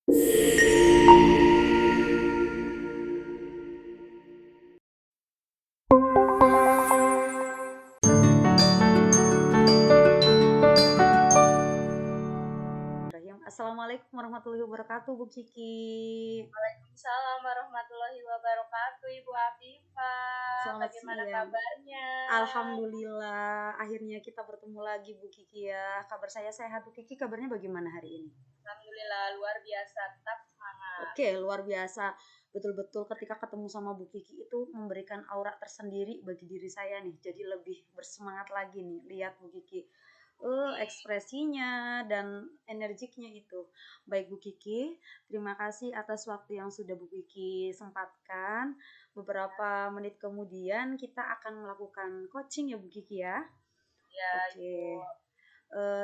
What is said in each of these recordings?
Assalamualaikum warahmatullahi wabarakatuh, Bu Kiki. Waalaikumsalam warahmatullahi wabarakatuh, Ibu Afifah. Selamat Bagaimana siang. kabarnya? Alhamdulillah, akhirnya kita bertemu lagi, Bu Kiki ya. Kabar saya sehat, Bu Kiki. Kabarnya bagaimana hari ini? Alhamdulillah, luar biasa, tetap semangat. Oke, luar biasa. Betul-betul ketika ketemu sama Bu Kiki itu memberikan aura tersendiri bagi diri saya nih. Jadi lebih bersemangat lagi nih lihat Bu Kiki. Ekspresinya dan energiknya itu. Baik Bu Kiki, terima kasih atas waktu yang sudah Bu Kiki sempatkan. Beberapa menit kemudian kita akan melakukan coaching ya Bu Kiki ya. Ya, Oke.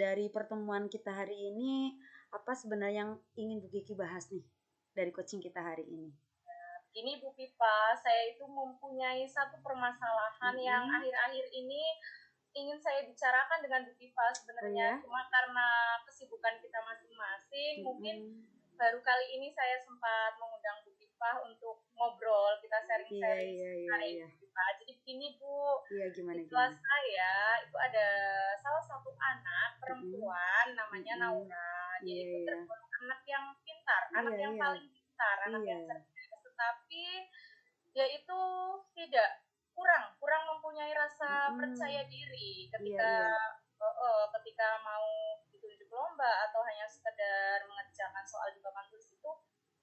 Dari pertemuan kita hari ini, apa sebenarnya yang ingin Bu Kiki bahas nih dari coaching kita hari ini? Ini Bu Pipa, saya itu mempunyai satu permasalahan yang akhir-akhir ini ingin saya bicarakan dengan Bu Pipa sebenarnya. Cuma karena kesibukan kita masing-masing, mungkin baru kali ini saya sempat mengundang Bu Pipa untuk ngobrol, kita sharing-sharing hari ini Bu Pipa. Jadi begini Bu, di kelas saya itu ada salah satu anak perempuan namanya Naura. Dia itu tergolong anak yang pintar, anak yang paling pintar, anak yang cerdas, tetapi dia itu tidak kurang mempunyai rasa percaya diri ketika mau ditunjuk lomba atau hanya sekedar mengerjakan soal di papan tulis itu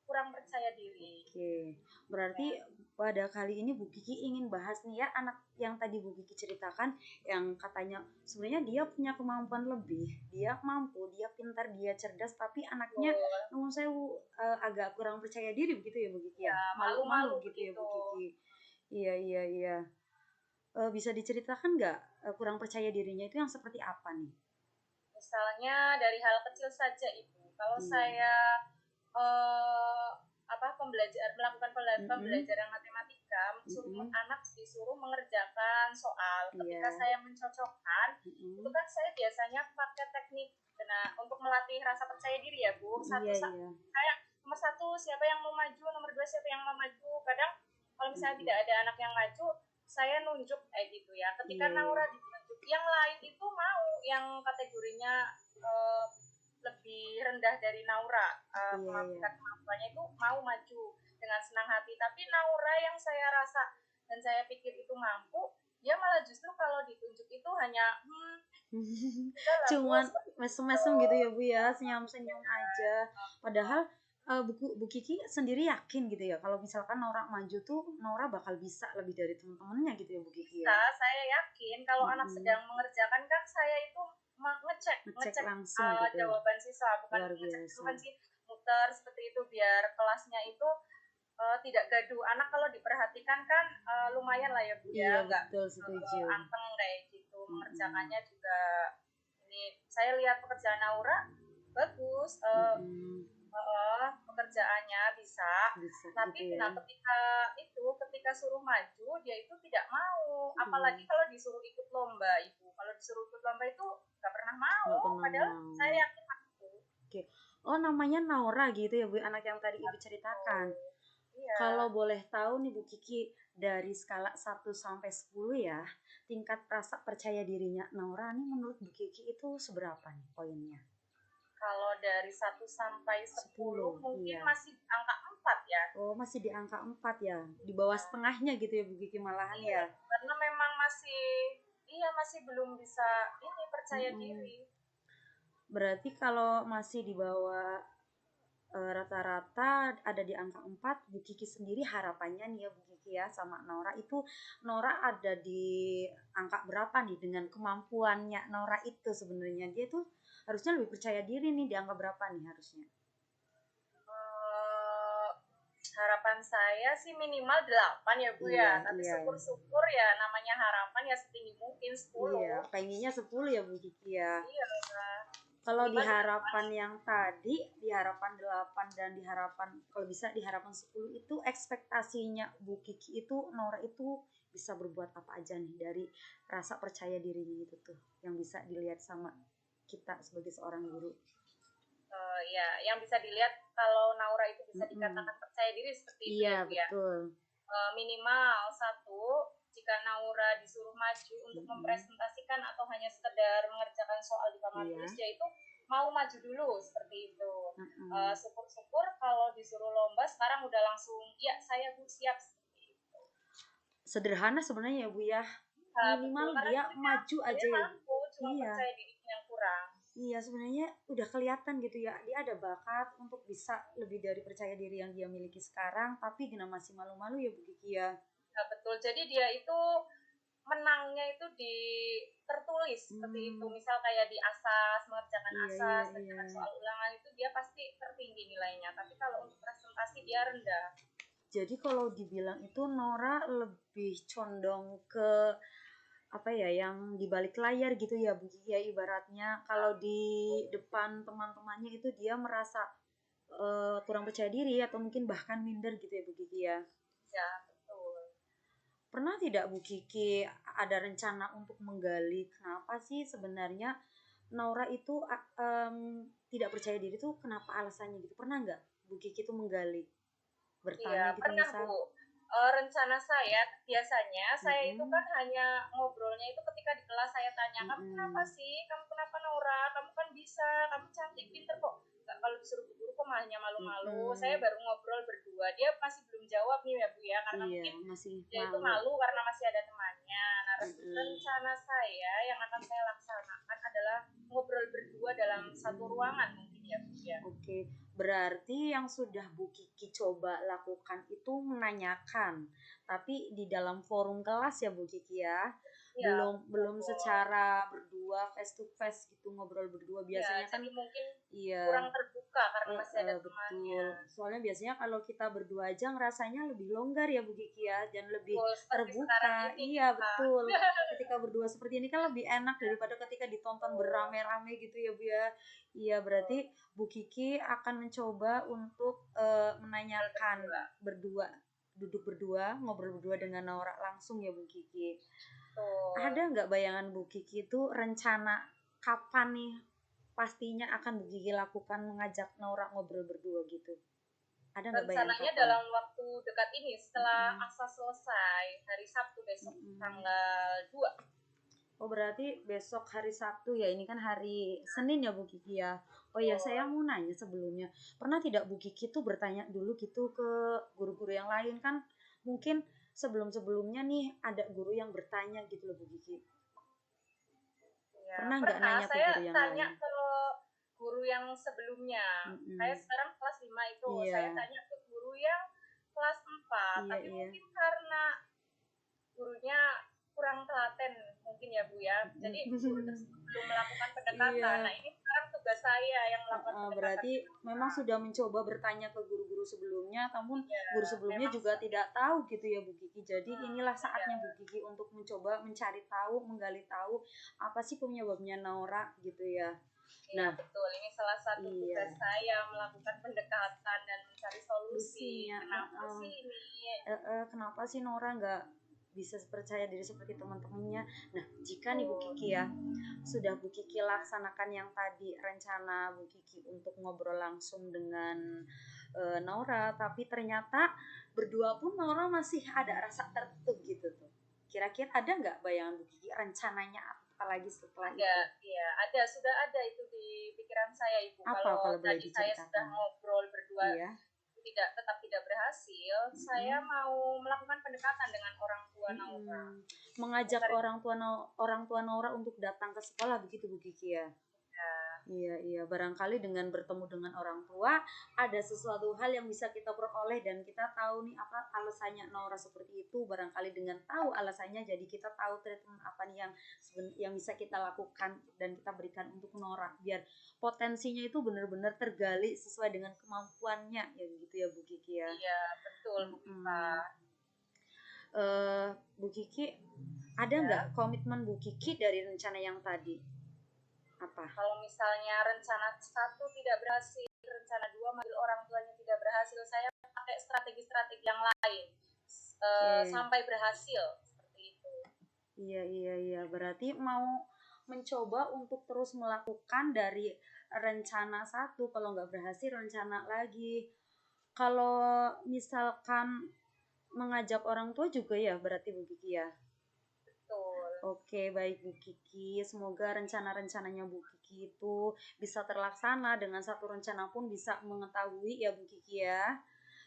kurang percaya diri. Oke, berarti pada kali ini Bu Kiki ingin bahas nih ya anak yang tadi Bu Kiki ceritakan yang katanya sebenarnya dia punya kemampuan lebih, dia mampu, dia pintar, dia cerdas, tapi anaknya menurut saya agak kurang percaya diri begitu ya Bu Kiki ya, malu-malu gitu ya Bu Kiki. Iya. Bisa diceritakan nggak kurang percaya dirinya itu yang seperti apa nih? Misalnya dari hal kecil saja Ibu. Kalau saya melakukan pembelajaran matematika, anak disuruh mengerjakan soal. Ketika saya mencocokkan, itu kan saya biasanya pakai teknik untuk melatih rasa percaya diri ya Bu. Saya nomor satu siapa yang mau maju, nomor dua siapa yang mau maju. Kadang kalau misalnya tidak ada anak yang maju, saya nunjuk kayak gitu ya. Ketika Naura ditunjuk, yang lain itu mau yang kategorinya lebih rendah dari Naura, kemampuannya itu mau maju dengan senang hati. Tapi Naura yang saya rasa dan saya pikir itu mampu, dia malah justru kalau ditunjuk itu hanya cuman mesem-mesem gitu ya Bu ya, senyum-senyum aja. Padahal Bu Kiki sendiri yakin gitu ya kalau misalkan Naura maju tuh Naura bakal bisa lebih dari teman-temannya gitu ya Bu Kiki ya. Saya yakin kalau anak sedang mengerjakan kan saya itu ngecek langsung gitu. jawaban siswa, bukan ngecek sih, muter seperti itu biar kelasnya itu tidak gaduh. Anak kalau diperhatikan kan lumayan lah ya Bu ya, betul, setuju. Anteng kayak gitu. Mengerjakannya juga ini saya lihat pekerjaan Naura bagus, pekerjaannya bisa tapi gitu ya. ketika suruh maju dia itu tidak mau, apalagi kalau disuruh ikut lomba Ibu. Kalau disuruh ikut lomba itu nggak pernah mau, padahal saya yakin aku. Oh, namanya Naura gitu ya Bu, anak yang tadi Ibu ceritakan. Iya. Kalau boleh tahu nih Bu Kiki, dari skala 1 sampai 10 ya, tingkat rasa percaya dirinya Naura nih menurut Bu Kiki itu seberapa nih poinnya? Kalau dari 1 sampai 10 mungkin masih angka 4 ya. Oh, masih di angka 4 ya. Di bawah setengahnya gitu ya Bu Kiki malahan ya. Karena memang masih belum bisa ini percaya diri. Berarti kalau masih di bawah rata-rata ada di angka 4, Bu Kiki sendiri harapannya nih ya Bu Kiki ya sama Naura itu, Naura ada di angka berapa nih dengan kemampuannya Naura itu sebenarnya dia tuh harusnya lebih percaya diri nih, di angka berapa nih harusnya? Harapan saya sih minimal 8 ya Bu ya, tapi syukur-syukur ya namanya harapan ya setinggi mungkin 10. Iya, pengennya 10 ya Bu Kiki ya. Iya. Kalau di harapan yang tadi, di harapan 8 dan di harapan kalau bisa di harapan 10 itu ekspektasinya Bu Kiki itu Naura itu bisa berbuat apa aja nih dari rasa percaya dirinya itu tuh yang bisa dilihat sama kita sebagai seorang guru. Ya, yang bisa dilihat kalau Naura itu bisa dikatakan percaya diri seperti itu iya, ya Bu ya. betul. Minimal satu, jika Naura disuruh maju untuk mempresentasikan atau hanya sekedar mengerjakan soal di kamar tulis, dia itu mau maju dulu seperti itu. Syukur-syukur kalau disuruh lomba sekarang udah langsung, ya saya Bu siap. Sederhana sebenarnya ya Bu ya. Minimal Betul, dia maju aja ya. Mampu, cuma percaya diri yang kurang. Iya, sebenarnya udah kelihatan gitu ya, dia ada bakat untuk bisa lebih dari percaya diri yang dia miliki sekarang, tapi gina masih malu-malu ya Bu Kiki ya. Nah, betul. Jadi dia itu menangnya itu tertulis seperti itu. Misal kayak di asas, mengerjakan asas, mengerjakan soal ulangan itu dia pasti tertinggi nilainya. Tapi kalau untuk presentasi dia rendah. Jadi kalau dibilang itu Nora lebih condong ke apa ya, yang di balik layar gitu ya Bu Kiki ya, ibaratnya kalau di depan teman-temannya itu dia merasa kurang percaya diri atau mungkin bahkan minder gitu ya Bu Kiki ya. Ya, betul. Pernah tidak Bu Kiki ada rencana untuk menggali kenapa sih sebenarnya Naura itu tidak percaya diri tuh kenapa alasannya gitu? Pernah nggak Bu Kiki tuh menggali? Bertanya Iya, gitu pernah misal? Bu. Rencana saya biasanya saya itu kan hanya ngobrolnya itu ketika di kelas saya tanya, kamu kenapa sih, kamu kenapa Naura, kamu kan bisa, kamu cantik, pinter kok. Nggak, kalau disuruh guru kok hanya malu-malu. Saya baru ngobrol berdua, dia masih belum jawab nih ya Bu ya, karena mungkin dia itu malu karena masih ada temannya. Nah, rencana saya yang akan saya laksanakan adalah ngobrol berdua dalam satu ruangan mungkin ya Bu ya. Oke, berarti yang sudah Bu Kiki coba lakukan itu menanyakan, tapi di dalam forum kelas ya Bu Kiki ya, ya belum secara berdua face to face gitu, ngobrol berdua biasanya ya, kan jadi mungkin iya kurang terbuka karena masih ada temannya. betul, soalnya biasanya kalau kita berdua aja ngerasanya lebih longgar ya Bu Kiki ya, dan lebih terbuka. Iya betul, ketika berdua seperti ini kan lebih enak daripada ketika ditonton beramai-ramai gitu ya Bu ya. Iya, berarti Bu Kiki akan mencoba untuk menanyakan berdua, duduk berdua, ngobrol berdua dengan Naura langsung ya Bu Kiki. Ada nggak bayangan Bu Kiki itu rencana kapan nih pastinya akan Bu Kiki lakukan mengajak Naura ngobrol berdua gitu? Ada nggak bayangan rencananya kapan? dalam waktu dekat ini setelah asa selesai hari Sabtu besok tanggal 2. Oh, berarti besok hari Sabtu ya, ini kan hari Senin ya Bu Kiki ya. Oh ya, saya mau nanya sebelumnya, pernah tidak Bu Kiki tuh bertanya dulu gitu ke guru-guru yang lain, kan mungkin sebelum-sebelumnya nih ada guru yang bertanya gitu loh Bu Kiki. Ya, Pernah nggak nanya ke saya guru yang tanya lain? ke guru yang sebelumnya. Saya sekarang kelas 5 itu, saya tanya ke guru yang kelas 4, tapi mungkin karena gurunya kurang telaten mungkin ya Bu ya, jadi guru tersebut belum melakukan pendekatan. Nah, ini sekarang tugas saya yang melakukan pendekatan. Berarti memang sudah mencoba bertanya ke guru-guru sebelumnya, namun guru sebelumnya juga tidak tahu gitu ya Bu Kiki. Jadi inilah saatnya Bu Kiki untuk mencoba mencari tahu, menggali tahu apa sih penyebabnya Naura gitu ya. Nah, betul, ini salah satu tugas saya melakukan pendekatan dan mencari solusi. Kenapa sih ini? Kenapa sih Naura nggak bisa percaya diri seperti teman-temannya? Nah, jika nih Bu Kiki ya sudah Bu Kiki laksanakan yang tadi rencana Bu Kiki untuk ngobrol langsung dengan Naura, tapi ternyata berdua pun Naura masih ada rasa tertutup gitu tuh. Kira-kira ada nggak bayangan Bu Kiki rencananya apalagi setelah itu? Iya, ada, sudah ada itu di pikiran saya Ibu. Kalau tadi saya sudah ngobrol berdua tetap tidak berhasil, saya mau melakukan pendekatan dengan orang tua Naura. Mengajak orang tua Naura untuk datang ke sekolah begitu Bu Kiki ya? Iya, barangkali dengan bertemu dengan orang tua ada sesuatu hal yang bisa kita peroleh dan kita tahu nih apa alasannya Naura seperti itu. Barangkali dengan tahu alasannya jadi kita tahu treatment apa nih yang bisa kita lakukan dan kita berikan untuk Naura biar potensinya itu benar-benar tergali sesuai dengan kemampuannya ya gitu ya Bu Kiki ya. Iya, betul Bu Kiki. Bu Kiki ada nggak komitmen Bu Kiki dari rencana yang tadi? Apa? Kalau misalnya rencana 1 tidak berhasil, rencana 2 manggil orang tuanya tidak berhasil, saya pakai strategi-strategi yang lain sampai berhasil seperti itu. Iya, berarti mau mencoba untuk terus melakukan dari rencana satu, kalau nggak berhasil rencana lagi. Kalau misalkan mengajak orang tua juga ya berarti Bu Kiki ya. Betul. Oke, baik Bu Kiki. Semoga rencana-rencananya Bu Kiki itu bisa terlaksana. Dengan satu rencana pun bisa mengetahui ya Bu Kiki ya.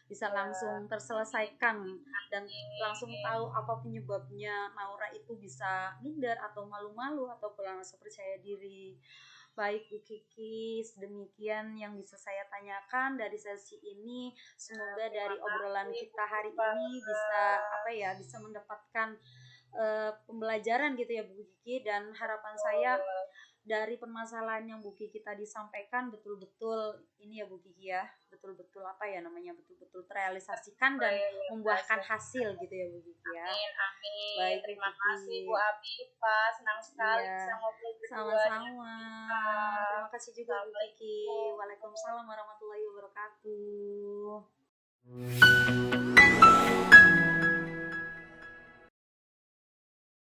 Bisa langsung terselesaikan dan langsung tahu apa penyebabnya Naura itu bisa minder atau malu-malu atau kurang rasa percaya diri. Baik Bu Kiki, sedemikian yang bisa saya tanyakan dari sesi ini. Semoga dari obrolan kita hari ini bisa mendapatkan pembelajaran gitu ya Bu Kiki, dan harapan saya dari permasalahan yang Bu Kiki tadi sampaikan betul-betul ini ya Bu Kiki ya, betul-betul betul-betul terrealisasikan dan membuahkan hasil gitu ya Bu Kiki ya. Amin. Baik, Terima kasih Bu Afifa, senang sekali bisa ngobrol berdua. Sama-sama. Terima kasih juga Bu Kiki. Waalaikumsalam warahmatullahi wabarakatuh.